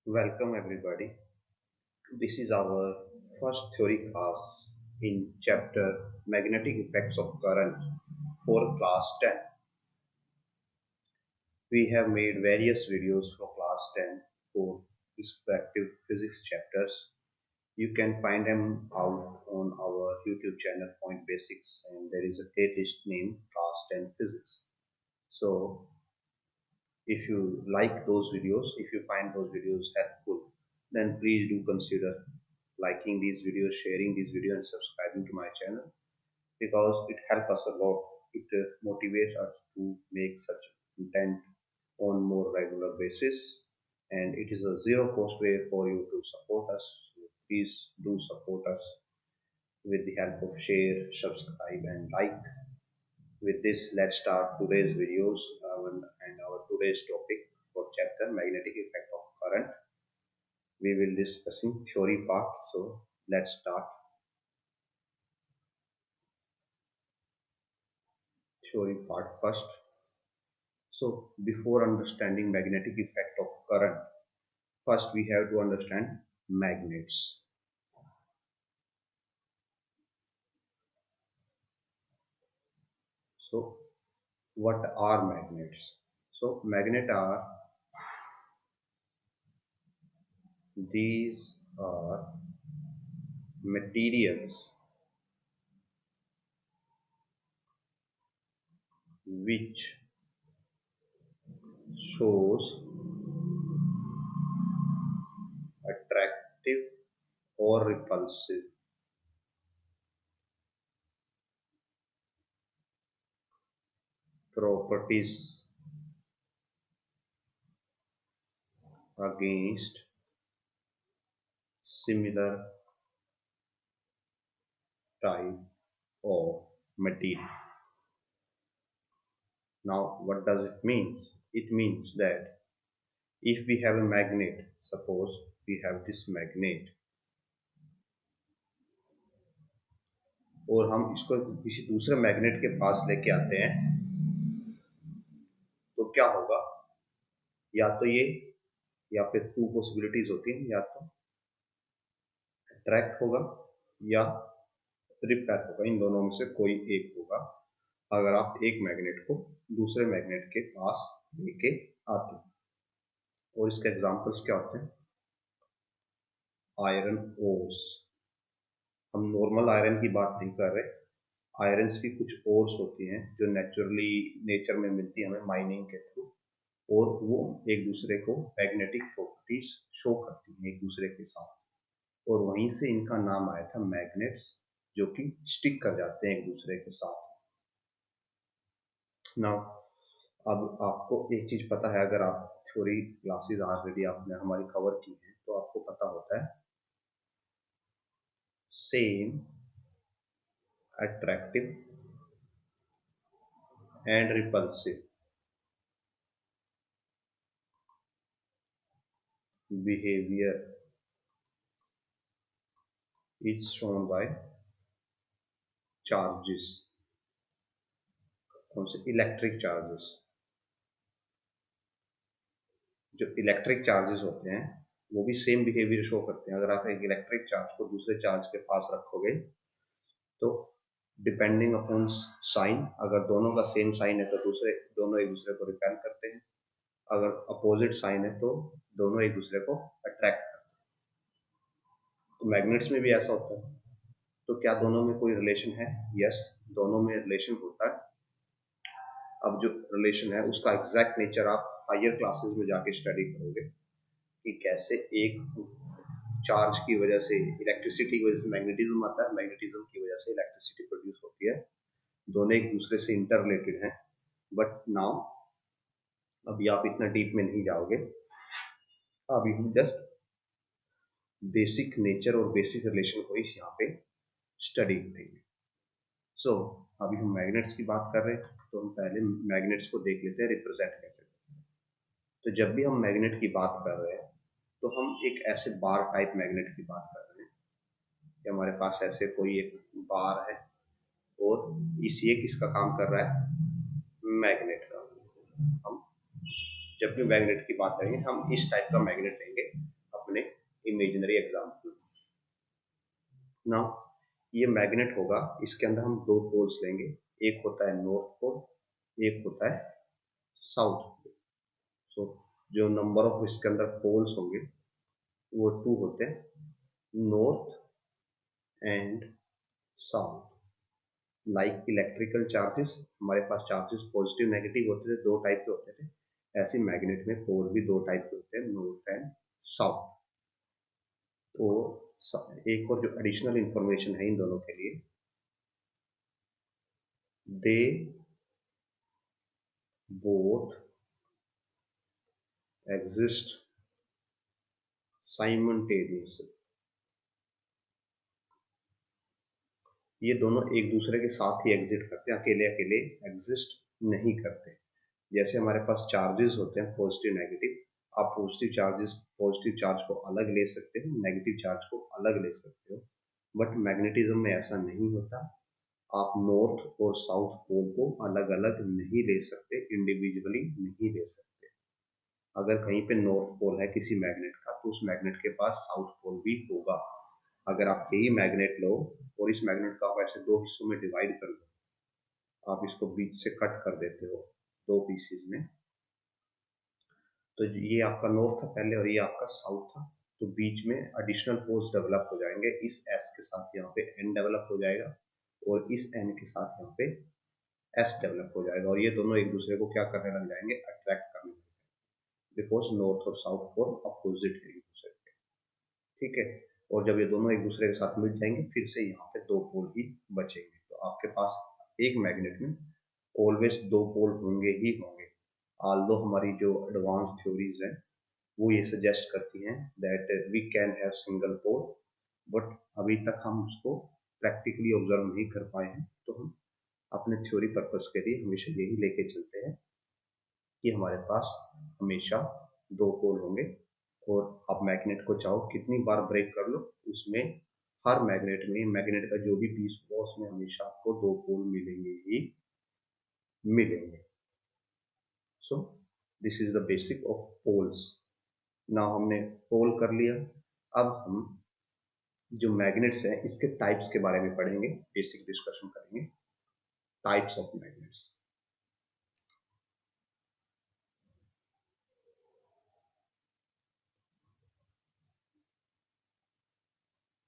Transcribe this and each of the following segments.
Welcome everybody. This is our first theory class in chapter Magnetic Effects of Current for class 10. We have made various videos for class 10 for respective physics chapters. You can find them out on our YouTube channel Point Basics, and there is a playlist named Class 10 Physics. So if you like those videos, if you find those videos helpful, then please do consider liking these videos, sharing these videos, and subscribing to my channel because it helps us a lot. It motivates us to make such content on more regular basis, and it is a zero cost way for you to support us. So please do support us with the help of share, subscribe, and like. With this, let's start today's videos and our today's topic for chapter magnetic effect of current. We will discussing theory part. So let's start theory part first. So before understanding magnetic effect of current, first we have to understand magnets. So what are magnets? So magnet are these are materials which shows attractive or repulsive properties against similar type of material. Now, what does it mean? It means that if we have a magnet, suppose we have this magnet और हम इसको किसी दूसरे magnet के पास लेके आते हैं तो क्या होगा? या तो ये या फिर टू पॉसिबिलिटीज होती हैं, या तो अट्रैक्ट होगा या रिपेल होगा। इन दोनों में से कोई एक होगा अगर आप एक मैग्नेट को दूसरे मैग्नेट के पास लेके आते हैं। और इसके एग्जांपल्स क्या होते हैं? Iron ores. हम नॉर्मल आयरन की बात नहीं कर रहे, आयरन्स की कुछ ओर्स होती हैं जो नेचुरली नेचर में मिलती है हमें माइनिंग के थ्रू, और वो एक दूसरे को मैग्नेटिक प्रॉपर्टीज शो करती हैं एक दूसरे के साथ, और वहीं से इनका नाम आया था मैग्नेट्स, जो कि स्टिक कर जाते हैं एक दूसरे के साथ। नाउ अब आपको एक चीज पता है, अगर आप थ्योरी क्लासेस ऑलरेडी आपने हमारी कवर की है तो आपको पता होता है same attractive and repulsive behavior is shown by charges। कौन से? Electric charges. जो इलेक्ट्रिक चार्जेस होते हैं वो भी सेम बिहेवियर शो करते हैं। अगर आप एक इलेक्ट्रिक चार्ज को दूसरे चार्ज के पास रखोगे तो डिपेंडिंग अपॉन साइन, अगर दोनों का सेम साइन है तो दोनों एक दूसरे को रिपेल करते हैं, अगर अपोजिट साइन है तो दोनों एक दूसरे को अट्रैक्ट करते हैं। तो मैग्नेट्स में भी ऐसा होता है। तो क्या दोनों में कोई रिलेशन है? यस, दोनों में रिलेशन होता है। अब जो रिलेशन है उसका एग्जैक्ट नेचर आप हायर क्लासेस में जाके स्टडी करोगे कि कैसे एक चार्ज की वजह से, इलेक्ट्रिसिटी की वजह से मैग्नेटिज्म आता है, मैग्नेटिज्म की वजह से इलेक्ट्रिसिटी प्रोड्यूस होती है। दोनों एक दूसरे से इंटर रिलेटेड हैं। बट नाउ अभी आप इतना डीप में नहीं जाओगे, अभी हम जस्ट बेसिक नेचर और बेसिक रिलेशन को ही यहाँ पे स्टडी करेंगे। सो अभी हम मैग्नेट्स की बात कर रहे हैं तो हम पहले मैग्नेट्स को देख लेते हैं रिप्रेजेंट कैसे करते हैं। तो जब भी हम मैग्नेट की बात कर रहे हैं तो हम एक ऐसे बार टाइप मैग्नेट की बात कर रहे हैं कि हमारे पास ऐसे कोई एक बार है और इस ये किसका काम कर रहा है? मैग्नेट का। हम जब भी मैग्नेट की बात करेंगे हम इस टाइप का मैग्नेट लेंगे अपने इमेजिनरी एग्जाम्पल। ना ये मैग्नेट होगा, इसके अंदर हम दो पोल्स लेंगे, एक होता है नॉर्थ पोल, एक होता है साउथ पोल। सो जो नंबर ऑफ इसके अंदर पोल्स होंगे वो 2 होते हैं, north and south. Like electrical charges, हमारे पास चार्जेस पॉजिटिव नेगेटिव होते थे, दो टाइप के होते थे, ऐसे मैग्नेट में पोल भी दो टाइप के होते हैं, नॉर्थ एंड साउथ। तो एक और जो एडिशनल इंफॉर्मेशन है इन दोनों के लिए, दे बोथ एग्जिस्ट साइमल्टेनियसली। ये दोनों एक दूसरे के साथ ही एग्जिट करते हैं, अकेले अकेले एग्जिस्ट नहीं करते। जैसे हमारे पास चार्जेस होते हैं पॉजिटिव नेगेटिव, आप पॉजिटिव चार्ज को अलग ले सकते हो, नेगेटिव चार्ज को अलग ले सकते हो, बट मैग्नेटिज्म में ऐसा नहीं होता। आप नॉर्थ और साउथ पोल को अलग अलग नहीं ले सकते, इंडिविजुअली नहीं ले सकते। अगर कहीं पे नॉर्थ पोल है किसी मैग्नेट का, तो उस मैग्नेट के पास साउथ पोल भी होगा। अगर आप यही मैग्नेट लो और इस मैग्नेट को आप ऐसे दो हिस्सों में डिवाइड कर दो, आप इसको बीच से कट कर देते हो दो पीसेज में, तो ये आपका नॉर्थ था पहले और ये आपका साउथ था, तो बीच में एडिशनल पोल्स डेवलप हो जाएंगे। इस एस के साथ यहाँ पे एन डेवलप हो जाएगा और इस एन के साथ यहाँ पे एस डेवलप हो जाएगा, और ये दोनों एक दूसरे को क्या करने लग जाएंगे, अट्रैक्ट करने लग जाएंगे, बिकॉज नॉर्थ और साउथ पोल अपोजिट है एक दूसरे के। ठीक है, और जब ये दोनों एक दूसरे के साथ मिल जाएंगे, फिर से यहाँ पे दो पोल ही बचेंगे। तो आपके पास एक मैग्नेट में ऑलवेज दो पोल होंगे ही होंगे। ऑल्दो हमारी जो एडवांस थ्योरीज हैं वो ये सजेस्ट करती हैं that we can have single pole, but अभी तक हम उसको प्रैक्टिकली ऑब्जर्व नहीं कर पाए हैं। तो हम अपने थ्योरी पर्पस के लिए हमेशा यही लेके चलते हैं कि हमारे पास हमेशा दो पोल होंगे, और आप मैग्नेट को चाहो कितनी बार ब्रेक कर लो, उसमें हर मैग्नेट में मैग्नेट का जो भी पीस होगा उसमें हमेशा आपको दो पोल मिलेंगे ही मिलेंगे। So this is the basic of poles. ना हमने पोल कर लिया, अब हम जो मैग्नेट्स हैं इसके टाइप्स के बारे में पढ़ेंगे, बेसिक डिस्कशन करेंगे टाइप्स ऑफ मैग्नेट्स।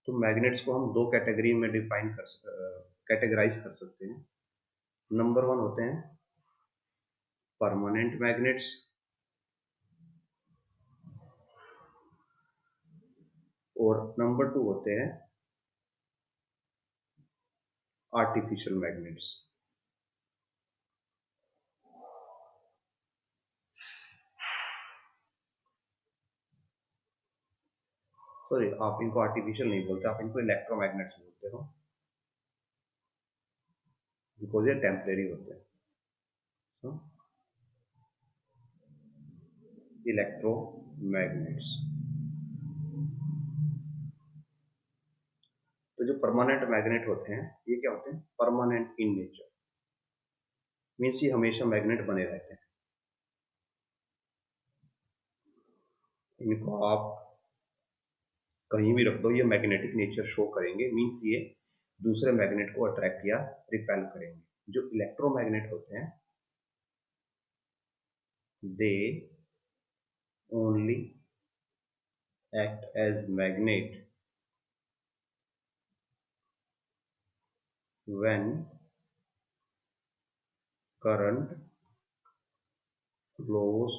तो मैग्नेट्स को हम दो कैटेगरी में कैटेगराइज कर सकते हैं। नंबर वन होते हैं परमानेंट मैग्नेट्स, और नंबर टू होते हैं आर्टिफिशियल मैग्नेट्स। सॉरी, आप इनको आर्टिफिशियल नहीं बोलते, आप इनको इलेक्ट्रोमैग्नेट्स बोलते हो, बिकॉज ये टेम्परेरी होते हैं। इलेक्ट्रोमैग्नेट्स। तो जो परमानेंट मैग्नेट होते हैं ये क्या होते हैं, परमानेंट इन नेचर, मीन्स ये हमेशा मैग्नेट बने रहते हैं। इनको आप कहीं भी रख दो, ये मैग्नेटिक नेचर शो करेंगे, मीन्स ये दूसरे मैग्नेट को अट्रैक्ट या रिपेल करेंगे। जो इलेक्ट्रोमैग्नेट होते हैं they only act as magnet when current flows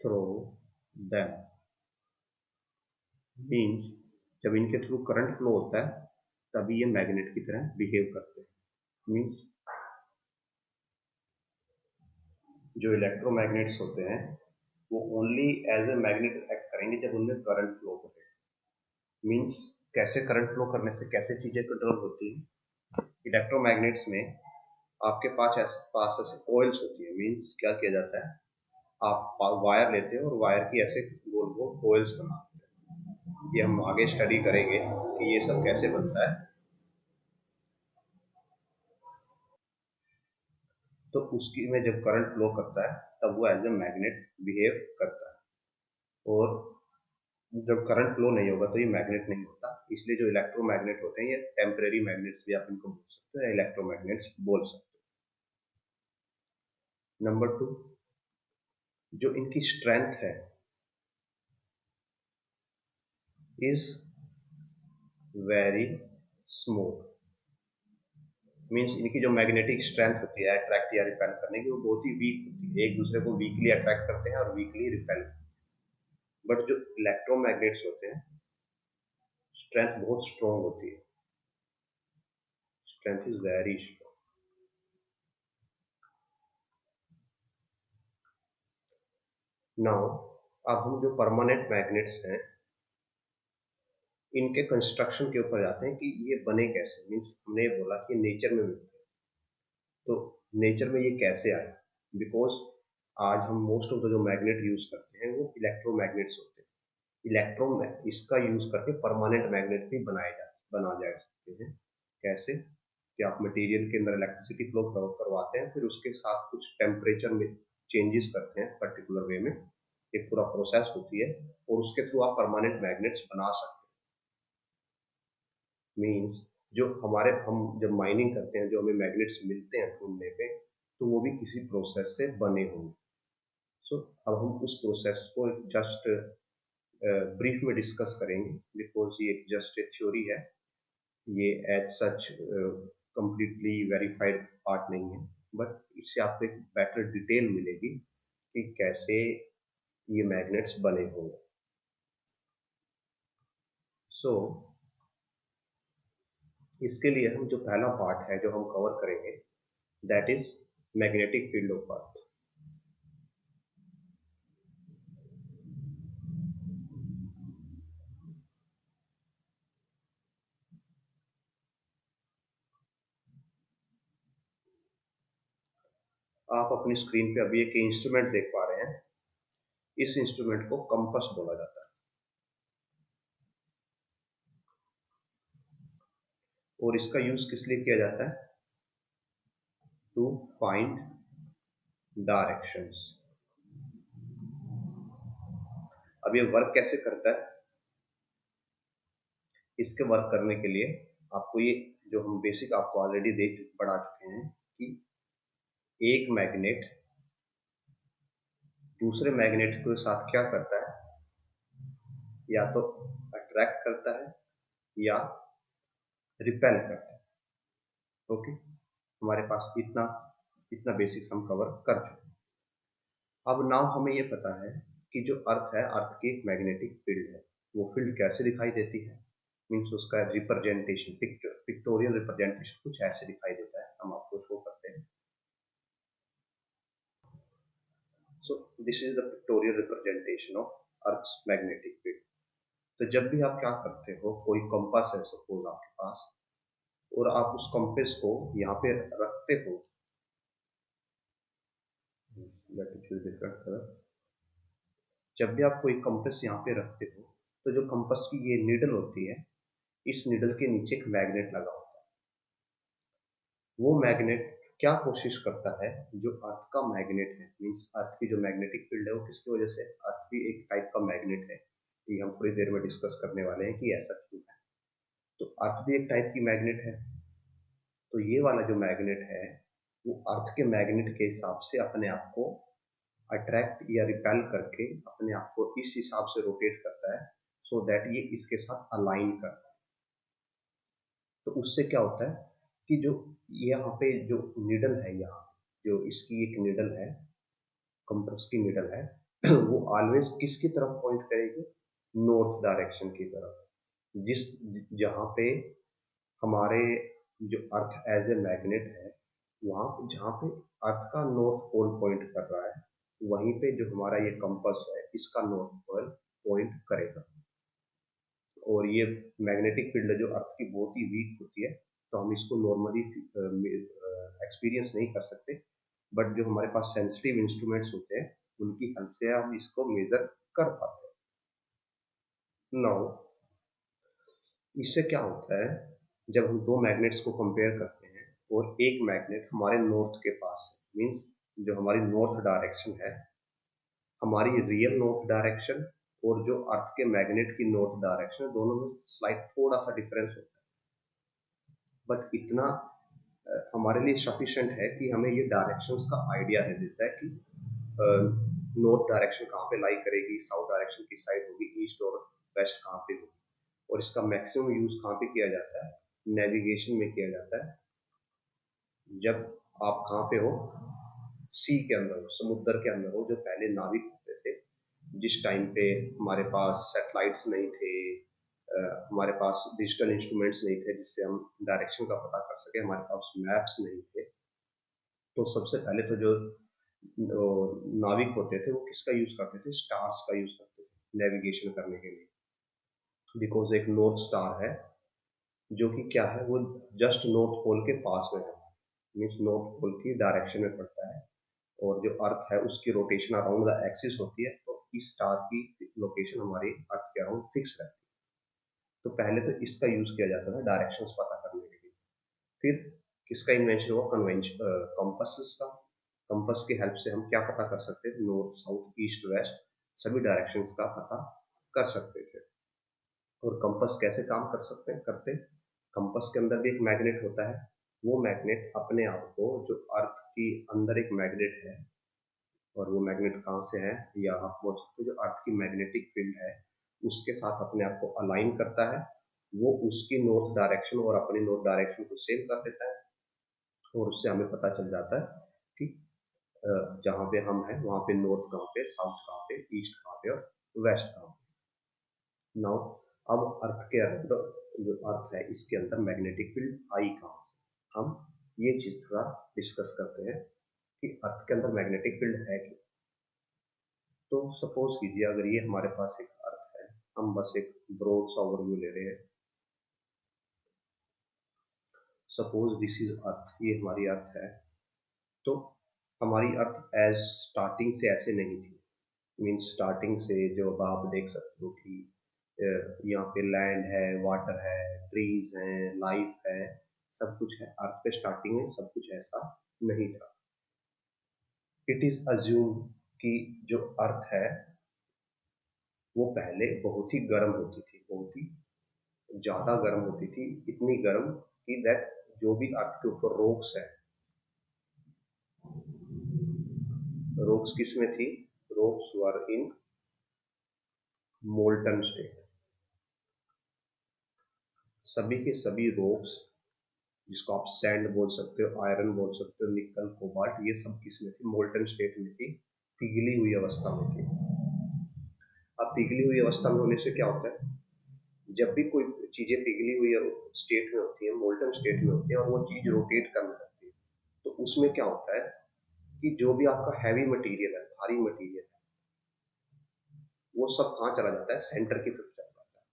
through them, means जब इनके थ्रू करंट फ्लो होता है तभी ये मैग्नेट की तरह बिहेव करते हैं। मीन्स जो इलेक्ट्रोमैग्नेट्स होते हैं वो only as a magnet act करेंगे जब उनमें करंट फ्लो करे। मीन्स कैसे करंट फ्लो करने से कैसे चीजें कंट्रोल होती है, इलेक्ट्रोमैग्नेट्स में आपके पास ऐसे कॉइल्स होती है। मीन्स क्या किया जाता है, आप वायर लेते हो और वायर की ऐसे गोल गोल कॉइल्स बनाते हैं। ये हम आगे स्टडी करेंगे कि ये सब कैसे बनता है। तो उसकी में जब करंट फ्लो करता है तब वो एज ए मैग्नेट बिहेव करता है। और जब करंट फ्लो नहीं होगा तो ये मैग्नेट नहीं होता, इसलिए जो इलेक्ट्रोमैग्नेट होते हैं ये टेम्परेरी मैग्नेट्स भी आप इनको बोल सकते हो, इलेक्ट्रोमैग्नेट्स बोल सकते हो। नंबर 2, जो इनकी स्ट्रेंथ है इज वेरी स्मॉल, मीन्स इनकी जो मैग्नेटिक स्ट्रेंथ होती है अट्रैक्ट या रिपेल करने की वो बहुत ही वीक होती है, एक दूसरे को वीकली अट्रैक्ट करते हैं और वीकली रिपेल। बट जो इलेक्ट्रोमैग्नेट्स होते हैं स्ट्रेंथ बहुत स्ट्रॉन्ग होती है, strength is very strong. Now अब हम जो परमानेंट मैग्नेट्स हैं इनके कंस्ट्रक्शन के ऊपर जाते हैं कि ये बने कैसे, मीन्स हमने ये बोला कि नेचर में मिलते हैं, तो नेचर में ये कैसे आए, बिकॉज आज हम मोस्ट ऑफ द जो मैग्नेट यूज करते हैं वो इलेक्ट्रोमैग्नेट्स होते हैं। इसका यूज करके परमानेंट मैग्नेट भी बना जा सकते हैं। कैसे कि आप मटेरियल के अंदर इलेक्ट्रिसिटी फ्लो करवाते हैं, फिर उसके साथ कुछ टेम्परेचर में चेंजेस करते हैं पर्टिकुलर वे में, एक पूरा प्रोसेस होती है और उसके थ्रू आप परमानेंट मैग्नेट्स बना सकते हैं। मीन्स जो हमारे हम जब माइनिंग करते हैं जो हमें मैग्नेट्स मिलते हैं ढूंढने पे, तो वो भी किसी प्रोसेस से बने होंगे। सो अब हम उस प्रोसेस को जस्ट ब्रीफ में डिस्कस करेंगे, बिकॉज ये जस्ट एक थ्योरी है, ये as such completely verified part नहीं है, बट इससे आपको एक बेटर डिटेल मिलेगी कि कैसे ये मैग्नेट्स बने होंगे। सो इसके लिए हम जो पहला पार्ट है जो हम कवर करेंगे that is magnetic field of earth. आप अपनी स्क्रीन पे अभी एक इंस्ट्रूमेंट देख पा रहे हैं, इस इंस्ट्रूमेंट को कंपास बोला जाता है और इसका यूज किस लिए किया जाता है, टू फाइंड डायरेक्शंस। अब ये वर्क कैसे करता है, इसके वर्क करने के लिए आपको ये जो हम बेसिक आपको ऑलरेडी पढ़ा चुके हैं कि एक मैग्नेट दूसरे मैग्नेट के साथ क्या करता है, या तो अट्रैक्ट करता है या रिपेल करता है। ओके, हमारे पास इतना इतना बेसिक्स हम कवर कर चुके हैं। अब नाउ हमें ये पता है कि जो अर्थ है, अर्थ की एक मैग्नेटिक फील्ड है, वो फील्ड कैसे दिखाई देती है, मीन्स उसका रिप्रेजेंटेशन, पिक्टोरियल रिप्रेजेंटेशन कुछ ऐसे दिखाई देता है, हम आपको शो करते हैं। So this is the pictorial representation of earth's magnetic field. तो जब भी आप क्या करते हो, कोई कंपास है सपोज आपके पास, और आप उस कंपास को यहाँ पे रखते हो, let me choose different colour. जब भी आप कोई कंपास यहाँ पे रखते हो तो जो कंपास की ये नीडल होती है, इस नीडल के नीचे एक मैग्नेट लगा होता है। वो मैग्नेट क्या कोशिश करता है, जो अर्थ का मैग्नेट है, मीन्स अर्थ की जो मैग्नेटिक फील्ड है वो किसकी वजह से, अर्थ भी एक टाइप का मैग्नेट है, ये हम थोड़ी देर में डिस्कस करने वाले हैं कि ऐसा क्यों है। तो अर्थ भी एक टाइप की मैग्नेट है, तो ये वाला जो मैग्नेट है वो अर्थ के मैग्नेट के हिसाब से अपने आप को अट्रैक्ट या रिपेल करके अपने आप को इस हिसाब से रोटेट करता है, सो दैट ये इसके साथ अलाइन करता है। तो उससे क्या होता है कि जो यहाँ पे जो निडल है, यहाँ जो इसकी एक निडल है, कंपास की निडल है, वो ऑलवेज किसकी तरफ पॉइंट करेगी, नॉर्थ डायरेक्शन की तरफ। जिस जहाँ पे हमारे जो अर्थ एज ए मैग्नेट है, वहाँ पे जहाँ पे अर्थ का नॉर्थ पोल पॉइंट कर रहा है, वहीं पे जो हमारा ये कंपास है इसका नॉर्थ पोल पॉइंट करेगा। और ये मैग्नेटिक फील्ड जो अर्थ की बहुत ही वीक होती है, तो हम इसको नॉर्मली एक्सपीरियंस नहीं कर सकते, बट जो हमारे पास सेंसिटिव इंस्ट्रूमेंट्स होते हैं उनकी हेल्प से हम इसको मेजर कर पाते हैं। नाउ इससे क्या होता है, जब हम दो मैग्नेट्स को कंपेयर करते हैं और एक मैग्नेट हमारे नॉर्थ के पास है, मीन्स जो हमारी नॉर्थ डायरेक्शन है, हमारी रियल नॉर्थ डायरेक्शन और जो अर्थ के मैग्नेट की नॉर्थ डायरेक्शन है, दोनों में स्लाइट थोड़ा सा डिफरेंस होता है, बट इतना हमारे लिए सफिशिएंट है कि हमें ये डायरेक्शंस का आइडिया दे देता है कि नॉर्थ डायरेक्शन कहाँ पे लाई करेगी, साउथ डायरेक्शन किस साइड होगी, ईस्ट और वेस्ट कहाँ पे होगी। और इसका मैक्सिमम यूज कहाँ पे किया जाता है, नेविगेशन में किया जाता है। जब आप कहाँ पे हो, सी के अंदर हो, समुद्र के अंदर हो, जो पहले नाविक होते थे, जिस टाइम पे हमारे पास सैटेलाइट्स नहीं थे, हमारे पास डिजिटल इंस्ट्रूमेंट्स नहीं थे जिससे हम डायरेक्शन का पता कर सके, हमारे पास मैप्स नहीं थे, तो सबसे पहले तो जो नाविक होते थे वो किसका यूज करते थे, स्टार्स का यूज करते थे नेविगेशन करने के लिए। बिकॉज एक नॉर्थ स्टार है जो कि क्या है, वो जस्ट नॉर्थ पोल के पास में है, मीन्स नॉर्थ पोल की डायरेक्शन में पड़ता है, और जो अर्थ है उसकी रोटेशन अराउंड द एक्सिस होती है, तो इस स्टार की लोकेशन हमारी अर्थ के अराउंड फिक्स रहती है। तो पहले तो इसका यूज किया जाता था डायरेक्शंस पता करने के लिए। फिर किसका इन्वेंशन हुआ, कन्वेंशन कंपास का। कंपास की हेल्प से हम क्या पता कर सकते हैं, नॉर्थ साउथ ईस्ट वेस्ट सभी डायरेक्शंस का पता कर सकते थे। और कंपास कैसे काम कर सकते हैं, करते, कंपास के अंदर भी एक मैग्नेट होता है, वो मैग्नेट अपने आप को, जो अर्थ की अंदर एक मैग्नेट है, और वो मैग्नेट कहाँ से है, या आप बोल सकते हो जो अर्थ की मैग्नेटिक फील्ड है उसके साथ अपने आप को अलाइन करता है, वो उसकी नॉर्थ डायरेक्शन और अपनी नॉर्थ डायरेक्शन को सेम कर देता है, और उससे हमें पता चल जाता है कि जहाँ पे हम हैं वहाँ पे नॉर्थ कहाँ पे, साउथ कहाँ पे, ईस्ट कहाँ पे और वेस्ट कहाँ पे। नाउ अब अर्थ के अंदर, जो अर्थ है इसके अंदर मैग्नेटिक फील्ड आई कहाँ से, हम ये चीज थोड़ा डिस्कस करते हैं कि अर्थ के अंदर मैग्नेटिक फील्ड है कि। तो सपोज कीजिए अगर ये हमारे पास एक अर्थ है, हम बस एक ब्रॉड सा ओवरव्यू ले रहे हैं। सपोज दिस इज अर्थ, ये हमारी अर्थ है, तो हमारी अर्थ एज स्टार्टिंग से ऐसे नहीं थी, मीन्स स्टार्टिंग से जो अब आप देख सकते हो कि यहाँ पे लैंड है, वाटर है, ट्रीज हैं, लाइफ है, सब कुछ है। अर्थ पे स्टार्टिंग में सब कुछ ऐसा नहीं था। इट इज अज्यूम कि जो अर्थ है वो पहले बहुत ही गर्म होती थी, बहुत ही ज्यादा गर्म होती थी, इतनी गर्म कि दैट जो भी अर्थ के ऊपर रॉक्स है, रॉक्स किस में थी, रॉक्स वर इन मोल्टन स्टेट। सभी के सभी रॉक्स, जिसको आप सैंड बोल सकते हो, आयरन बोल सकते हो, निकल, कोबाल्ट, ये सब किस में थी, मोल्टन स्टेट में थी, पिघली हुई अवस्था में थी। अब पिघली हुई अवस्था में होने से क्या होता है, जब भी कोई चीजें पिघली हुई स्टेट में होती है, मोल्टन स्टेट में होती है, और वो चीज रोटेट करने लगती है, तो उसमें क्या होता है कि जो भी आपका हैवी मटेरियल है, भारी मटेरियल है, वो सब कहाँ चला जाता है, सेंटर की तरफ चला जाता है।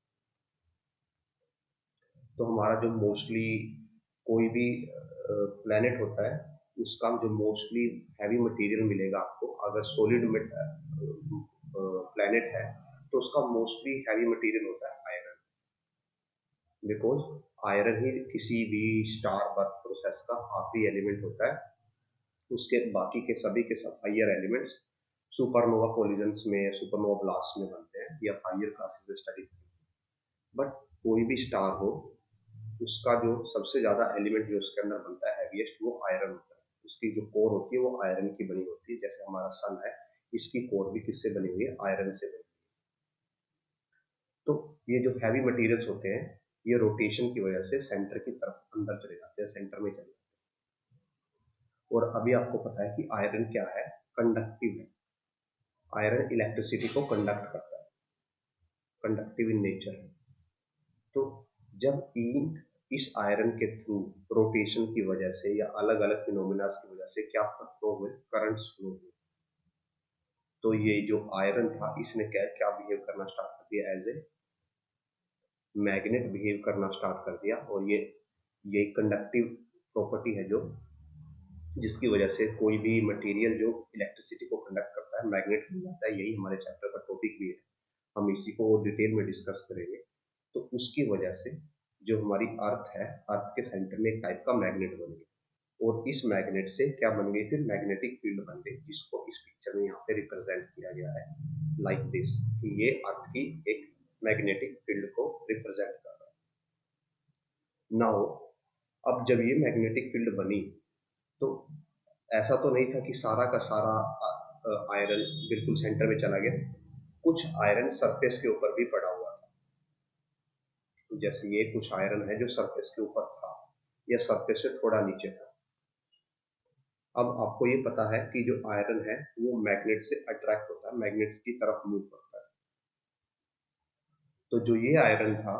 तो हमारा जो मोस्टली कोई भी प्लेनेट होता है, उसका जो मोस्टली हैवी मटेरियल मिलेगा आपको, अगर सॉलिड प्लेनेट है तो उसका मोस्टली हैवी मटेरियल होता है आयरन, बिकॉज आयरन ही किसी भी स्टार बर्थ प्रोसेस का आखिरी एलिमेंट होता है। उसके बाकी के सभी के सब हाइयर एलिमेंट्स सुपरनोवा कोलिजन्स में, सुपरनोवा ब्लास्ट में बनते हैं, या हाइयर क्लासेस में स्टडी। बट कोई भी स्टार हो, उसका जो सबसे ज्यादा एलिमेंट जो उसके अंदर बनता है हैवीएस्ट, वो आयरन होता है। उसकी जो कोर होती है वो आयरन की बनी होती है, जैसे हमारा सन है, इसकी कोर भी किससे बनी हुई है, आयरन से बनी। तो ये जो हैवी मटेरियल्स होते हैं, ये रोटेशन की वजह से सेंटर की तरफ अंदर चले जाते हैं, सेंटर में चले जाते हैं। और अभी आपको पता है कि आयरन क्या है, कंडक्टिव है। आयरन इलेक्ट्रिसिटी को कंडक्ट करता है, कंडक्टिव इन नेचर है। तो जब इस आयरन के थ्रू रोटेशन की वजह से या अलग अलग फिनोमिनास की वजह से क्या फ्लो हुए, करंट्स फ्लो हुए, तो ये जो आयरन था इसने क्या क्या बिहेव करना स्टार्ट कर दिया, एज ए मैग्नेट बिहेव करना स्टार्ट कर दिया। और ये कंडक्टिव प्रॉपर्टी है जो, जिसकी वजह से कोई भी मटेरियल जो इलेक्ट्रिसिटी को कंडक्ट करता है, मैग्नेट बन जाता है। यही हमारे चैप्टर का टॉपिक भी है, हम इसी को डिटेल में डिस्कस करेंगे। तो उसकी वजह से जो हमारी अर्थ है, अर्थ के सेंटर में एक टाइप का मैग्नेट बन गया। और इस मैग्नेट से क्या बन गई, फिर मैग्नेटिक फील्ड बन गई, जिसको इस पिक्चर में यहाँ पे रिप्रेजेंट किया गया है लाइक दिस, कि ये अर्थ की एक मैग्नेटिक फील्ड को रिप्रेजेंट कर रहा है। नाउ अब जब ये मैग्नेटिक फील्ड बनी तो ऐसा तो नहीं था कि सारा का सारा आयरन बिल्कुल सेंटर में चला गया, कुछ आयरन सरफेस के ऊपर भी पड़ा हुआ था। जैसे ये कुछ आयरन है जो सरफेस के ऊपर था या सरफेस से थोड़ा नीचे था। अब आपको ये पता है कि जो आयरन है वो मैग्नेट से अट्रैक्ट होता है, मैग्नेट की तरफ मूव करता है। तो जो ये आयरन था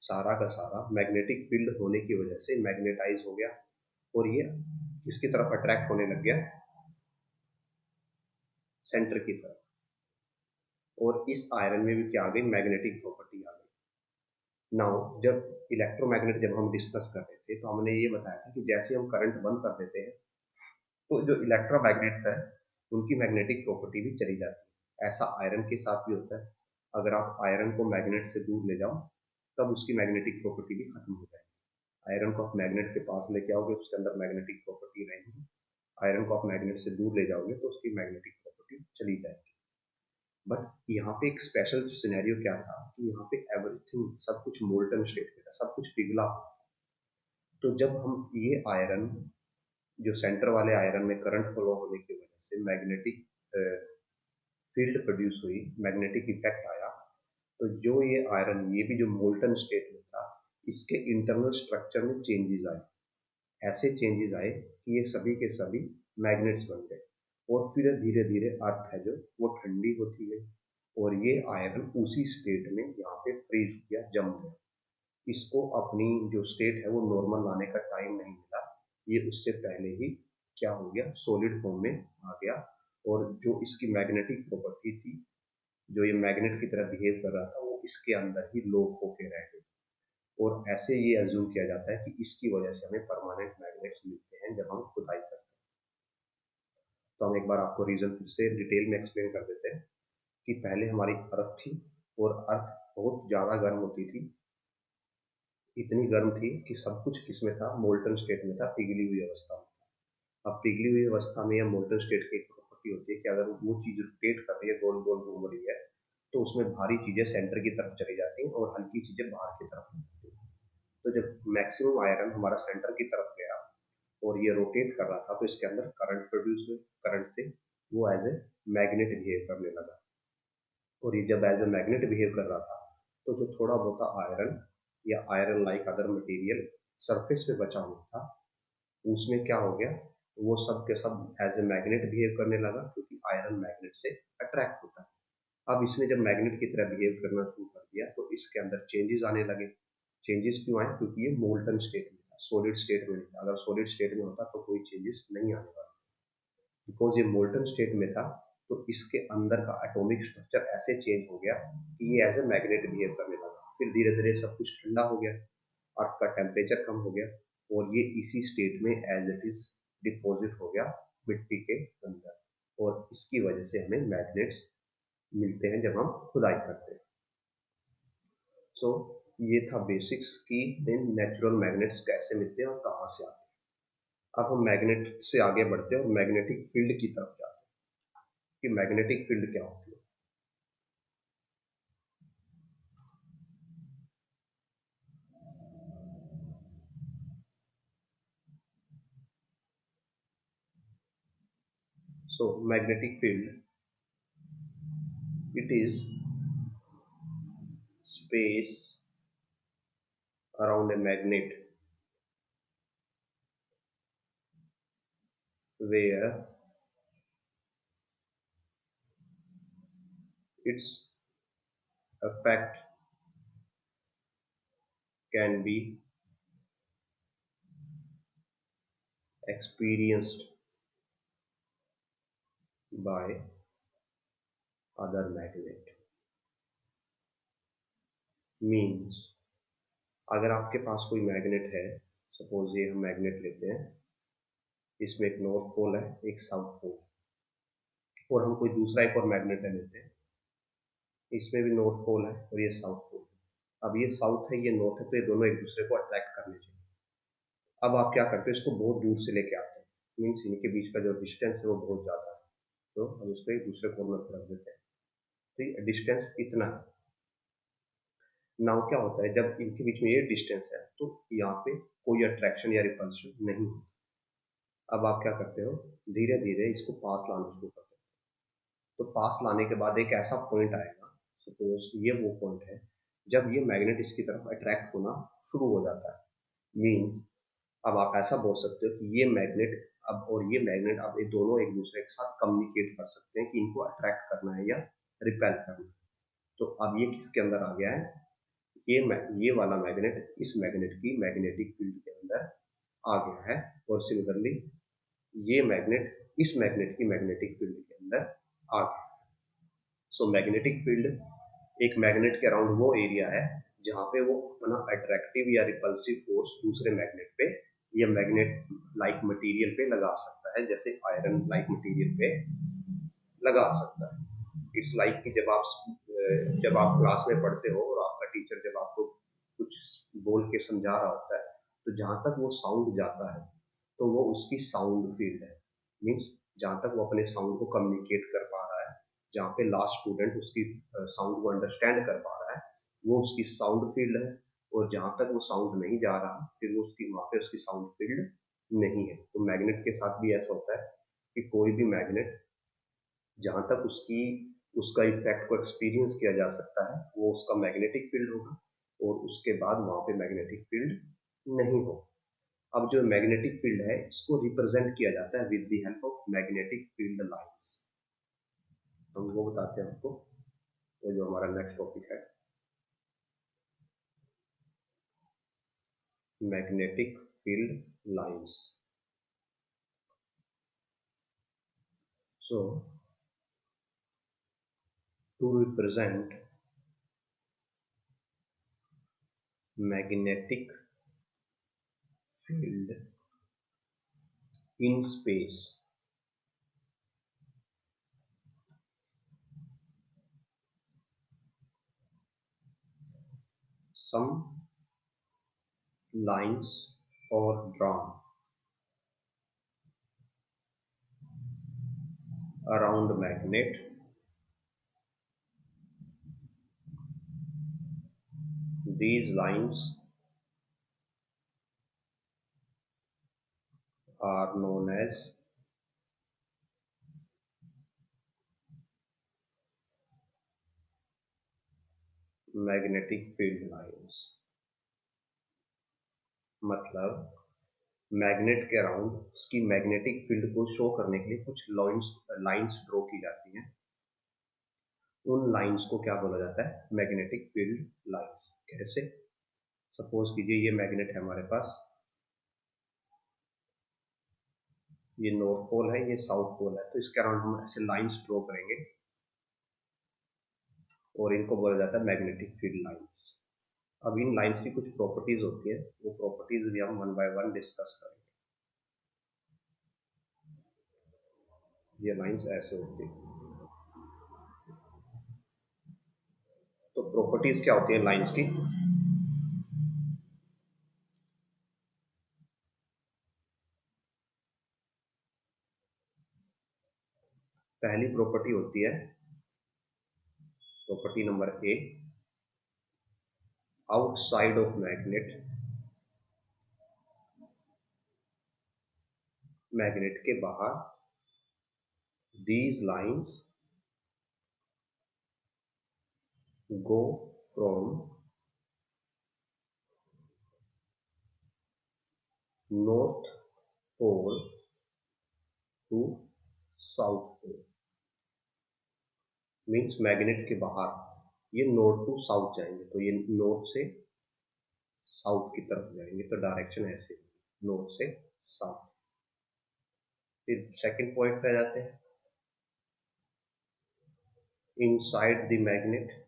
सारा का सारा मैग्नेटिक फील्ड होने की वजह से मैग्नेटाइज हो गया और ये इसकी तरफ अट्रैक्ट होने लग गया, सेंटर की तरफ। और इस आयरन में भी क्या आ गई, मैग्नेटिक प्रॉपर्टी आ गई। नाउ जब इलेक्ट्रोमैग्नेट जब हम डिस्कस कर रहे थे तो हमने ये बताया था कि जैसे हम करंट बंद कर देते हैं तो जो इलेक्ट्रोमैग्नेट्स है उनकी मैग्नेटिक प्रॉपर्टी भी चली जाती है। ऐसा आयरन के साथ भी होता है, अगर आप आयरन को मैग्नेट से दूर ले जाओ तब उसकी मैग्नेटिक प्रॉपर्टी भी खत्म हो जाएगी। आयरन को आप मैग्नेट के पास लेके आओगे उसके अंदर मैग्नेटिक प्रॉपर्टी रहेगी, आयरन को आप मैग्नेट से दूर ले जाओगे तो उसकी मैग्नेटिक प्रॉपर्टी चली जाएगी। बट यहाँ पे एक स्पेशल सिनेरियो क्या था कि यहाँ पे एवरीथिंग सब कुछ मोल्टन स्टेट में था, सब कुछ पिघला। तो जब हम ये आयरन जो सेंटर वाले आयरन में करंट फ्लो होने की वजह से मैग्नेटिक फील्ड प्रोड्यूस हुई, मैग्नेटिक इफेक्ट आया, तो जो ये आयरन ये भी जो मोल्टन स्टेट में था इसके इंटरनल स्ट्रक्चर में चेंजेस आए। ऐसे चेंजेस आए कि ये सभी के सभी मैग्नेट्स बन गए और फिर धीरे धीरे अर्थ है जो वो ठंडी होती गई और ये आयरन उसी स्टेट में यहाँ पे फ्रीज हो गया, जम गया। इसको अपनी जो स्टेट है वो नॉर्मल लाने का टाइम नहीं मिला, ये उससे पहले ही क्या हो गया, सॉलिड फॉर्म में आ गया। और जो इसकी मैग्नेटिक प्रॉपर्टी थी, जो ये मैग्नेट की तरह बिहेव कर रहा था, वो इसके अंदर ही लॉक होके रह गई। और ऐसे ये अज्यूम किया जाता है कि इसकी वजह से हमें परमानेंट मैग्नेट्स मिलते हैं जब हम खुदाई करते हैं। तो हम एक बार आपको रीजन फिर से डिटेल में एक्सप्लेन कर देते हैं कि पहले हमारी अर्थ थी और अर्थ बहुत ज़्यादा गर्म होती थी, इतनी गर्म थी कि सब कुछ किसमें था, मोल्टन स्टेट में था, पिघली हुई अवस्था में था। अब पिघली हुई अवस्था में या मोल्टन स्टेट की एक प्रॉपर्टी होती है कि अगर वो चीज़ रोटेट कर रही है, गोल गोल घूम रही है, तो उसमें भारी चीज़ें सेंटर की तरफ चली जाती हैं और हल्की चीज़ें बाहर की तरफ जाती हैं। तो जब मैक्सिमम आयरन हमारा सेंटर की तरफ गया और ये रोटेट कर रहा था तो इसके अंदर करंट प्रोड्यूस हुए, करंट से वो एज ए मैग्नेट बिहेव करने लगा। और ये जब एज ए मैग्नेट बिहेव कर रहा था तो जो थोड़ा बहुत आयरन या iron like other material surface पे बचा हुआ था उसमें क्या हो गया, वो सब के सब एज ए मैग्नेट बिहेव करने लगा, क्योंकि आयरन मैग्नेट से अट्रैक्ट होता है। अब इसने जब मैग्नेट की तरह बिहेव करना शुरू कर दिया तो इसके अंदर चेंजेस आने लगे। चेंजेस क्यों आए, क्योंकि ये मोल्टन स्टेट में था, सॉलिड स्टेट में नहीं था। अगर सॉलिड स्टेट में होता तो कोई चेंजेस नहीं आने वाला, बिकॉज ये मोल्टन स्टेट में था। तो इसके अंदर का एटॉमिक स्ट्रक्चर ऐसे चेंज हो गया कि ये एज ए मैग्नेट बिहेव करने लगा। फिर धीरे धीरे सब कुछ ठंडा हो गया, अर्थ का टेम्परेचर कम हो गया और ये इसी स्टेट में एज इट इज डिपॉजिट हो गया मिट्टी के अंदर। और इसकी वजह से हमें मैग्नेट्स मिलते हैं जब हम खुदाई करते हैं। सो ये था बेसिक्स कि नेचुरल मैग्नेट्स कैसे मिलते हैं और कहाँ से आते हैं। अब हम मैग्नेट से आगे बढ़ते हैं और मैग्नेटिक फील्ड की तरफ जाते हैं कि मैग्नेटिक फील्ड क्या होती है। So magnetic field, it is space around a magnet where its effect can be experienced by other magnet। Means अगर आपके पास कोई मैग्नेट है, सपोज ये हम मैग्नेट लेते हैं, इसमें एक नॉर्थ पोल है एक साउथ पोल, और हम कोई दूसरा एक और मैग्नेट ले लेते हैं, इसमें भी नॉर्थ पोल है और ये साउथ पोल है। अब ये साउथ है ये नॉर्थ है तो ये दोनों एक दूसरे को अट्रैक्ट करने चाहिए। अब आप क्या करते हो, इसको बहुत दूर से लेके आते हैं, मीन्स इनके बीच का जो डिस्टेंस है वो बहुत ज़्यादा है, तो हम उसको एक दूसरे कॉर्नर पर रख देते हैं, तो डिस्टेंस इतना है। नाउ क्या होता है, जब इनके बीच में ये डिस्टेंस है तो यहाँ पे कोई अट्रैक्शन या रिपल्शन नहीं होता। अब आप क्या करते हो, धीरे धीरे इसको पास लाना शुरू करते हो। तो पास लाने के बाद एक ऐसा पॉइंट आएगा, सपोज ये वो पॉइंट है जब ये मैग्नेट इसकी तरफ अट्रैक्ट होना शुरू हो जाता है। मीन्स अब आप ऐसा बोल सकते हो कि ये मैग्नेट अब और ये मैग्नेट अब ये दोनों एक दूसरे के साथ कम्युनिकेट कर सकते हैं कि इनको अट्रैक्ट करना है या रिपेल करना है। तो अब ये किसके अंदर आ गया है, ये वाला मैग्नेट इस मैग्नेट की मैग्नेटिक फील्ड के अंदर आ गया है, और सिमिलरली ये मैग्नेट इस मैग्नेट की मैग्नेटिक फील्ड के अंदर आ गया। सो मैग्नेटिक फील्ड एक मैग्नेट के अराउंड वो एरिया है जहाँ पे वो अपना अट्रैक्टिव या रिपल्सिव फोर्स दूसरे मैग्नेट पे या मैग्नेट लाइक मटेरियल पे लगा सकता है, जैसे आयरन लाइक मटेरियल पे लगा सकता है। इट्स लाइक कि जब आप क्लास में पढ़ते हो और आपका टीचर जब आपको कुछ बोल के समझा रहा होता है, तो जहाँ तक वो साउंड जाता है तो वो उसकी साउंड फील्ड है। मीन्स जहाँ तक वो अपने साउंड को कम्युनिकेट कर पा रहा है, जहाँ पे लास्ट स्टूडेंट उसकी साउंड को अंडरस्टैंड कर पा रहा है, वो उसकी साउंड फील्ड है। और जहाँ तक वो साउंड नहीं जा रहा, फिर वो उसकी वहाँ पे उसकी साउंड फील्ड नहीं है। तो मैग्नेट के साथ भी ऐसा होता है कि कोई भी मैग्नेट जहाँ तक उसका इफेक्ट को एक्सपीरियंस किया जा सकता है, वो उसका मैग्नेटिक फील्ड होगा, और उसके बाद वहाँ पे मैग्नेटिक फील्ड नहीं हो। अब जो मैग्नेटिक फील्ड है इसको रिप्रेजेंट किया जाता है with the help of magnetic field lines. हम वो बताते हैं आपको, तो जो हमारा नेक्स्ट टॉपिक है magnetic field lines. So to represent magnetic field in space, some lines are drawn around magnet. These lines are known as magnetic field lines। मतलब मैग्नेट के अराउंड उसकी मैग्नेटिक फील्ड को शो करने के लिए कुछ lines draw की जाती हैं। उन लाइंस को क्या बोला जाता है, मैग्नेटिक फील्ड लाइंस। कैसे, सपोज कीजिए ये मैग्नेट है हमारे पास, ये नॉर्थ पोल है, ये साउथ पोल है, तो इसके अराउंड हम ऐसे लाइंस ड्रॉ करेंगे और इनको बोला जाता है मैग्नेटिक फील्ड लाइंस। अब इन लाइंस की कुछ प्रॉपर्टीज होती है, वो प्रॉपर्टीज भी हम वन बाय वन डिस्कस करेंगे। ये लाइंस ऐसे होती है। तो प्रॉपर्टीज क्या होती है लाइंस की, पहली प्रॉपर्टी होती है property number A, outside of magnet, magnet के बाहर, these lines go from north pole to south pole। Means magnet के बाहर ये नॉर्थ टू साउथ जाएंगे, तो ये नॉर्थ से साउथ की तरफ जाएंगे, तो डायरेक्शन ऐसे, नॉर्थ से साउथ। फिर सेकंड पॉइंट पे आ जाते हैं, inside the magnet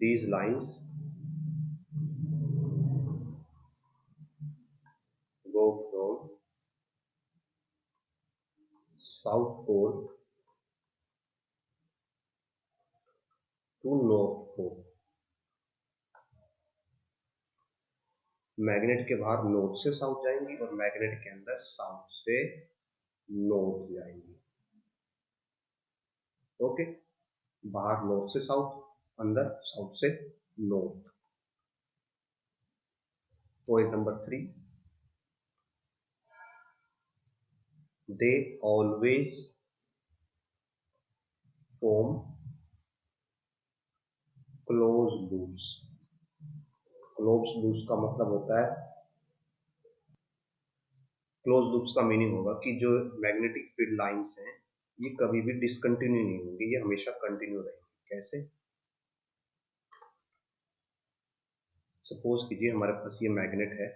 these lines go from south pole to north pole। Magnet के बाहर नॉर्थ से साउथ जाएंगी और मैग्नेट के अंदर साउथ से नॉर्थ जाएंगी। ओके, बाहर नॉर्थ से साउथ, अंदर साउथ से north. Point number 3, they always form close loops. Close loops का मतलब होता है, क्लोज लूप्स का मीनिंग होगा कि जो मैग्नेटिक फील्ड लाइंस हैं ये कभी भी डिसकंटिन्यू नहीं होंगी, ये हमेशा कंटिन्यू रहेंगी। कैसे? सपोज कीजिए हमारे पास ये मैग्नेट है,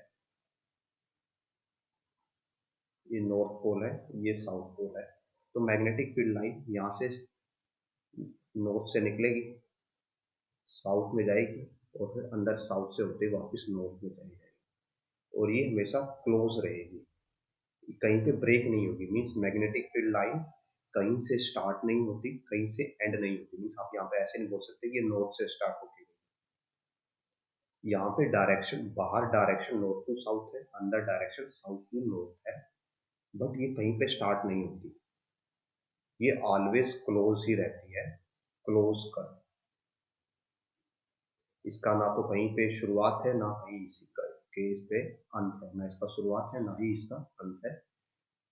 ये नॉर्थ पोल है, ये साउथ पोल है। तो मैग्नेटिक फील्ड लाइन यहाँ से नॉर्थ से निकलेगी, साउथ में जाएगी और फिर अंदर साउथ से होते वापस नॉर्थ में चली जाएगी और ये हमेशा क्लोज रहेगी, कहीं पे ब्रेक नहीं होगी। मीन्स मैग्नेटिक फील्ड लाइन कहीं से स्टार्ट नहीं होती, कहीं से एंड नहीं होती। मीन्स आप यहाँ पे ऐसे नहीं बोल सकते कि ये नॉर्थ से स्टार्ट होती है। यहाँ पे डायरेक्शन, बाहर डायरेक्शन नॉर्थ टू साउथ है, अंदर डायरेक्शन साउथ टू नॉर्थ है, बट ये कहीं पे स्टार्ट नहीं होती, ये ऑलवेज क्लोज ही रहती है, क्लोज कर। इसका ना तो कहीं पे शुरुआत है ना कहीं इसी के इस पे अंत है, ना इसका शुरुआत है ना ही इसका अंत है।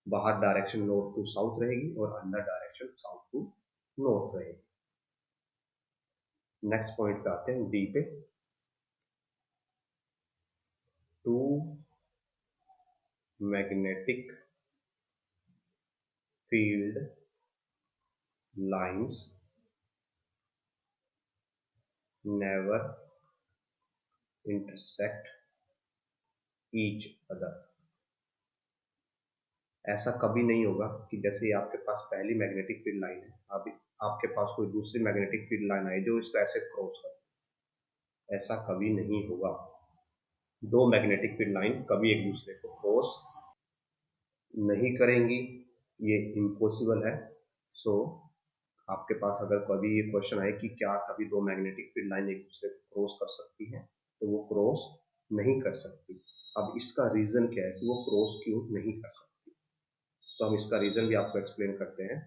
बाहर डायरेक्शन नॉर्थ टू साउथ रहेगी और अंदर डायरेक्शन साउथ टू नॉर्थ रहेगी। नेक्स्ट पॉइंट पे आते हैं, डी पे। Two magnetic field lines never intersect each other. ऐसा कभी नहीं होगा कि जैसे आपके पास पहली मैग्नेटिक फील्ड लाइन है, अभी आपके पास कोई दूसरी मैग्नेटिक फील्ड लाइन आई जो इसको ऐसे क्रॉस कर, ऐसा कभी नहीं होगा। दो मैग्नेटिक फील्ड लाइन कभी एक दूसरे को क्रॉस नहीं करेंगी, ये इम्पॉसिबल है। सो आपके पास अगर कभी ये क्वेश्चन आए कि क्या कभी दो मैग्नेटिक फील्ड लाइन एक दूसरे को क्रॉस कर सकती है, तो वो क्रॉस नहीं कर सकती। अब इसका रीजन क्या है कि वो क्रॉस क्यों नहीं कर सकती, तो हम इसका रीजन भी आपको एक्सप्लेन करते हैं।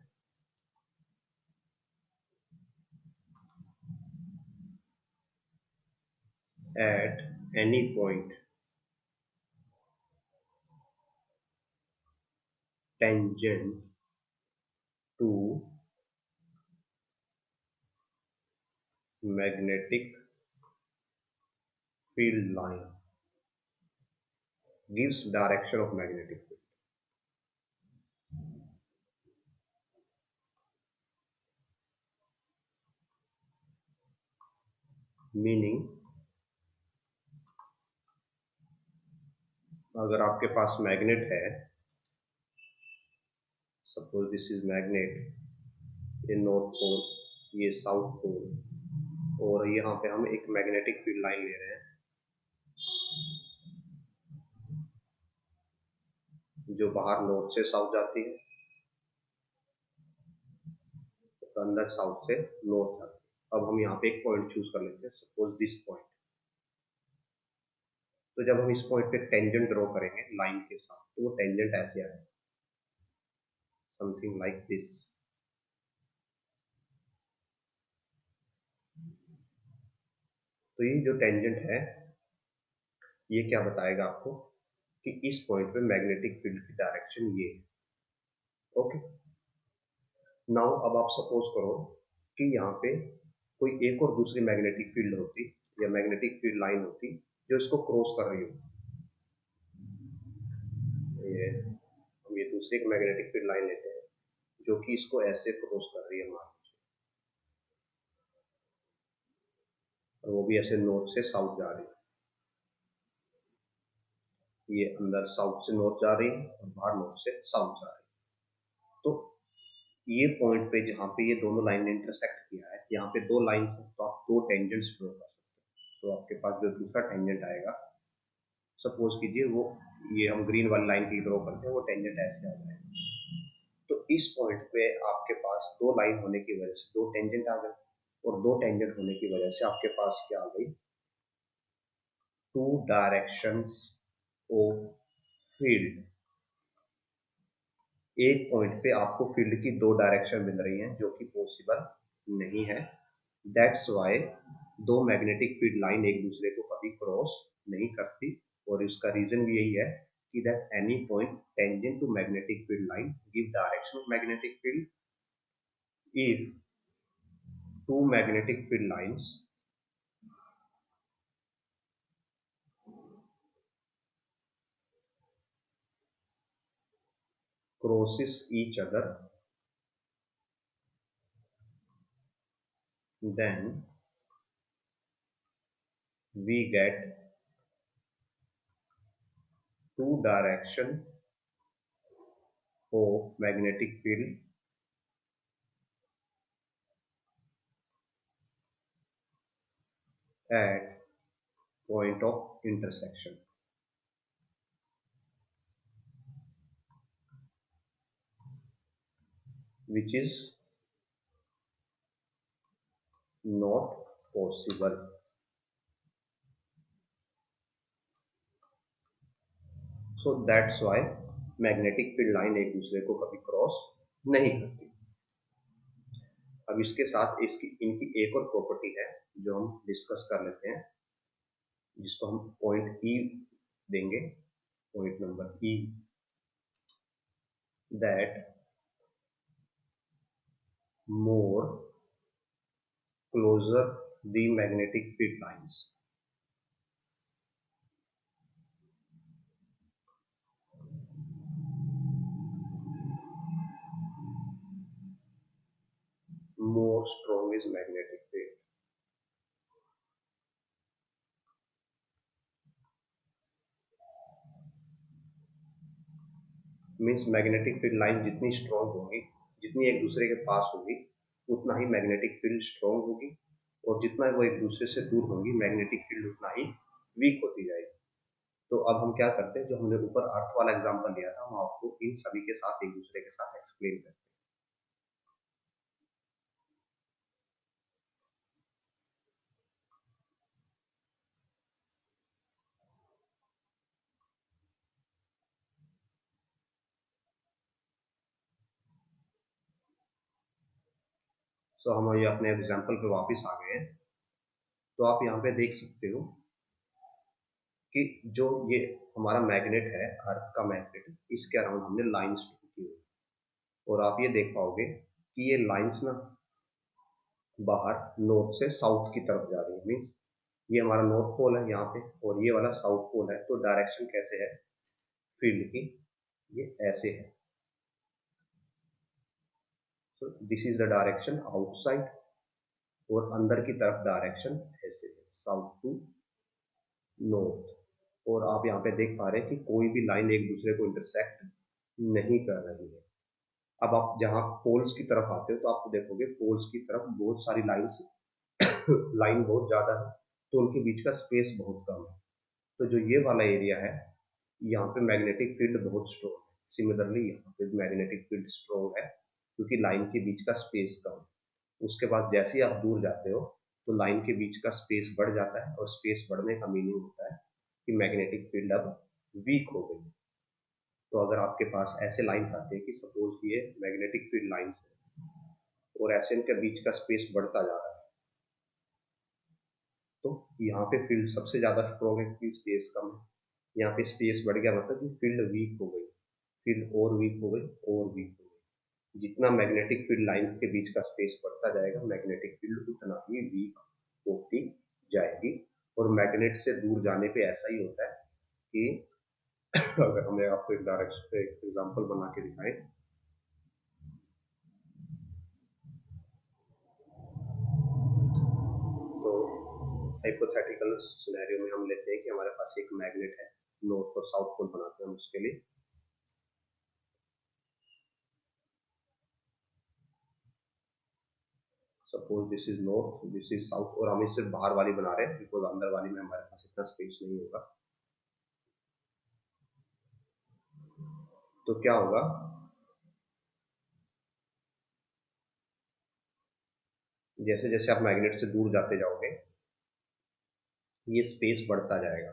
At any point tangent to magnetic field line gives direction of magnetic field. Meaning, अगर आपके पास मैग्नेट है, सपोज दिस इज मैग्नेट, ये नॉर्थ पोल, ये साउथ पोल, और यहाँ पे हम एक मैग्नेटिक फील्ड लाइन ले रहे हैं जो बाहर नॉर्थ से साउथ जाती है तो अंदर साउथ से नॉर्थ जाती है। अब हम यहाँ पे एक पॉइंट चूज कर लेते हैं, सपोज दिस पॉइंट। तो जब हम इस पॉइंट पे टेंजेंट ड्रॉ करेंगे लाइन के साथ, तो वो टेंजेंट ऐसे आएगा, समथिंग लाइक दिस। तो ये जो टेंजेंट है ये क्या बताएगा आपको कि इस पॉइंट पे मैग्नेटिक फील्ड की डायरेक्शन ये है। ओके, नाउ अब आप सपोज करो कि यहाँ पे कोई एक और दूसरी मैग्नेटिक फील्ड होती या मैग्नेटिक फील्ड लाइन होती जो इसको क्रॉस कर रही हो। ये हम ये दूसरी एक मैग्नेटिक फील्ड लाइन लेते हैं जो कि इसको ऐसे क्रॉस कर रही है मान, और वो भी ऐसे नॉर्थ से साउथ जा रही है। ये अंदर साउथ से नॉर्थ जा रही है और बाहर नॉर्थ से साउथ जा रही है। तो ये पॉइंट पे जहाँ पे ये दोनों लाइन ने इंटरसेक्ट किया है, यहाँ पे दो लाइन है तो आप दो टेंजेंट्स ड्रॉ कर सकते हैं। तो आपके पास जो दूसरा टेंजेंट आएगा, सपोज कीजिए वो, ये हम ग्रीन वाली लाइन की ड्रॉ करते हैं, वो टेंजेंट ऐसे आ जाएगा। तो इस पॉइंट पे आपके पास दो लाइन होने की वजह से दो टेंजेंट आ गए, और दो टेंजेंट होने की वजह से आपके पास क्या आ गई, टू डायरेक्शंस ऑफ फील्ड, एक पॉइंट पे आपको फील्ड की दो डायरेक्शन मिल रही हैं जो कि पॉसिबल नहीं है। दैट्स वाई दो मैग्नेटिक फील्ड लाइन एक दूसरे को कभी क्रॉस नहीं करती, और इसका रीजन भी यही है कि that any point tangent to magnetic field line give direction of magnetic field if two magnetic field lines crosses each other, then we get two direction of magnetic field at point of intersection, which is not possible. So that's why magnetic field line एक दूसरे को कभी cross नहीं करती। अब इसके साथ इसकी इनकी एक और प्रॉपर्टी है जो हम डिस्कस कर लेते हैं, जिसको हम पॉइंट ई देंगे, point number E, that more closer the magnetic field lines, more strong is magnetic field. Means magnetic field line जितनी स्ट्रॉन्ग होगी, जितनी एक दूसरे के पास होगी, उतना ही मैग्नेटिक फील्ड स्ट्रॉन्ग होगी, और जितना वो एक दूसरे से दूर होगी मैग्नेटिक फील्ड उतना ही वीक होती जाएगी। तो अब हम क्या करते हैं, जो हमने ऊपर अर्थ वाला एग्जांपल लिया था, हम आपको इन सभी के साथ एक दूसरे के साथ एक्सप्लेन करते हैं। तो हम ये अपने एग्जाम्पल पे वापस आ गए हैं। तो आप यहाँ पे देख सकते हो कि जो ये हमारा मैग्नेट है, अर्थ का मैग्नेट, इसके अराउंड हमने लाइंस की हुई, और आप ये देख पाओगे कि ये लाइंस ना बाहर नॉर्थ से साउथ की तरफ जा रही है। मीन्स ये हमारा नॉर्थ पोल है यहाँ पे, और ये वाला साउथ पोल है। तो डायरेक्शन कैसे है फील्ड की, ये ऐसे है। सो this is the direction outside, और अंदर की तरफ डायरेक्शन ऐसे है, साउथ टू नॉर्थ। और आप यहाँ पे देख पा रहे हैं कि कोई भी लाइन एक दूसरे को इंटरसेक्ट नहीं कर रही है। अब आप जहाँ पोल्स की तरफ आते हो तो आप देखोगे पोल्स की तरफ बहुत सारी लाइन्स लाइन बहुत ज़्यादा है, तो उनके बीच का स्पेस बहुत कम है। तो जो ये वाला एरिया है, यहाँ पे मैग्नेटिक फील्ड बहुत स्ट्रॉन्ग है। सिमिलरली यहाँ पे मैग्नेटिक फील्ड स्ट्रॉन्ग है क्योंकि लाइन के बीच का स्पेस कम है। उसके बाद जैसे ही आप दूर जाते हो तो लाइन के बीच का स्पेस बढ़ जाता है, और स्पेस बढ़ने का मीनिंग होता है कि मैग्नेटिक फील्ड अब वीक हो गई। तो अगर आपके पास ऐसे लाइन्स आते हैं कि सपोज ये मैग्नेटिक फील्ड लाइन्स है और ऐसे इनके बीच का स्पेस बढ़ता जा रहा है, तो यहाँ पे फील्ड सबसे ज़्यादा स्ट्रॉन्ग है क्योंकि स्पेस कम है। यहाँ पे स्पेस बढ़ गया मतलब कि फील्ड वीक हो गई, फील्ड और वीक हो गई और वीक हो गई। जितना मैग्नेटिक फील्ड लाइन्स के बीच का स्पेस बढ़ता जाएगा, मैग्नेटिक फील्ड उतना ही वीक होती जाएगी। और मैग्नेट से दूर जाने पे ऐसा ही होता है कि अगर हमें आपको एक डायरेक्शन एक एग्जांपल बना के दिखाएं, तो हाइपोथेटिकल सिनेरियो में हम लेते हैं कि हमारे पास एक मैग्नेट है, नॉर्थ और साउथ पोल बनाते हैं हम उसके लिए। Suppose this is north, this is south, और हम इसे बाहर वाली बना रहे हैं बिकॉज अंदर वाली में हमारे पास इतना स्पेस नहीं होगा। तो क्या होगा, जैसे जैसे आप मैग्नेट से दूर जाते जाओगे ये स्पेस बढ़ता जाएगा।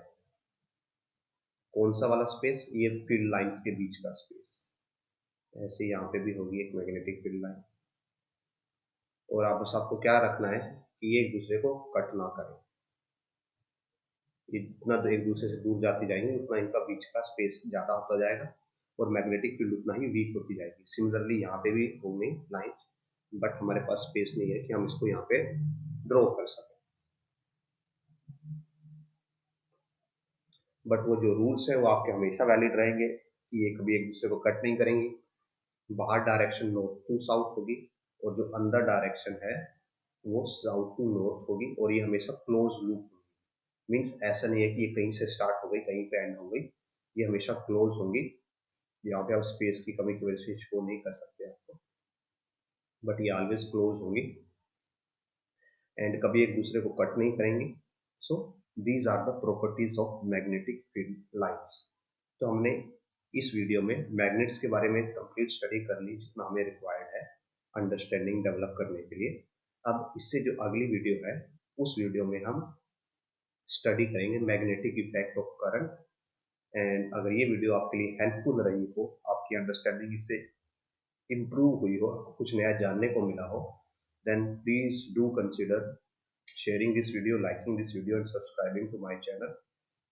कौन सा वाला स्पेस? ये फील्ड लाइंस के बीच का स्पेस। ऐसे यहाँ पे भी होगी एक मैग्नेटिक फील्ड लाइन। और आप बस आपको क्या रखना है कि ये एक दूसरे को कट ना करें। जितना एक दूसरे से दूर जाती जाएंगे उतना इनका बीच का स्पेस ज़्यादा होता जाएगा और मैग्नेटिक फील्ड उतना ही वीक होती जाएगी। सिमिलरली यहाँ पे भी होंगी लाइंस, बट हमारे पास स्पेस नहीं है कि हम इसको यहाँ पे ड्रॉ कर सकें। बट वो जो रूल्स हैं वो आपके हमेशा वैलिड रहेंगे कि ये कभी एक दूसरे को कट नहीं करेंगी। बाहर डायरेक्शन नॉर्थ टू साउथ होगी और जो अंदर डायरेक्शन है वो साउथ टू नॉर्थ होगी और ये हमेशा क्लोज लूप होगी। मीन्स ऐसा नहीं है कि ये कहीं से स्टार्ट हो गई कहीं पे एंड हो गई, ये हमेशा क्लोज होंगी। यहाँ पे आप स्पेस की कमी की वजह से शो नहीं कर सकते आपको, बट ये ऑलवेज क्लोज होंगी एंड कभी एक दूसरे को कट नहीं करेंगी। So these are the properties of magnetic field lines. तो हमने इस वीडियो में मैग्नेट्स के बारे में कंप्लीट स्टडी कर ली जितना हमें रिक्वायर्ड है अंडरस्टैंडिंग डेवलप करने के लिए। अब इससे जो अगली वीडियो है उस वीडियो में हम स्टडी करेंगे magnetic effect of current. And अगर ये वीडियो आपके लिए हेल्पफुल रही हो, आपकी अंडरस्टैंडिंग इससे इम्प्रूव हुई हो, आपको कुछ नया जानने को मिला हो, then please do consider sharing this video, liking this video and subscribing to my channel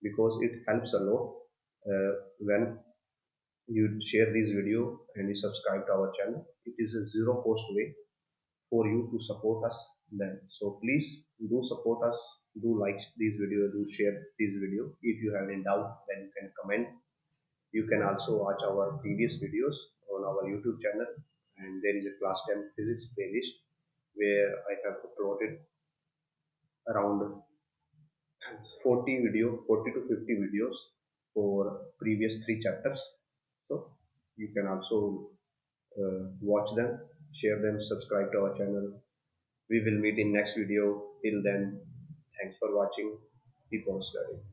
because it helps a lot when you share this video and you subscribe to our channel. It is a zero cost way for you to support us then. So please do support us, do like this video, do share this video. If you have any doubt, then you can comment. You can also watch our previous videos on our YouTube channel, and there is a class 10 physics playlist where I have uploaded around 40 to 50 videos for previous 3 chapters. So you can also watch them, share them, subscribe to our channel. We will meet in next video. Till then, thanks for watching. Keep on studying.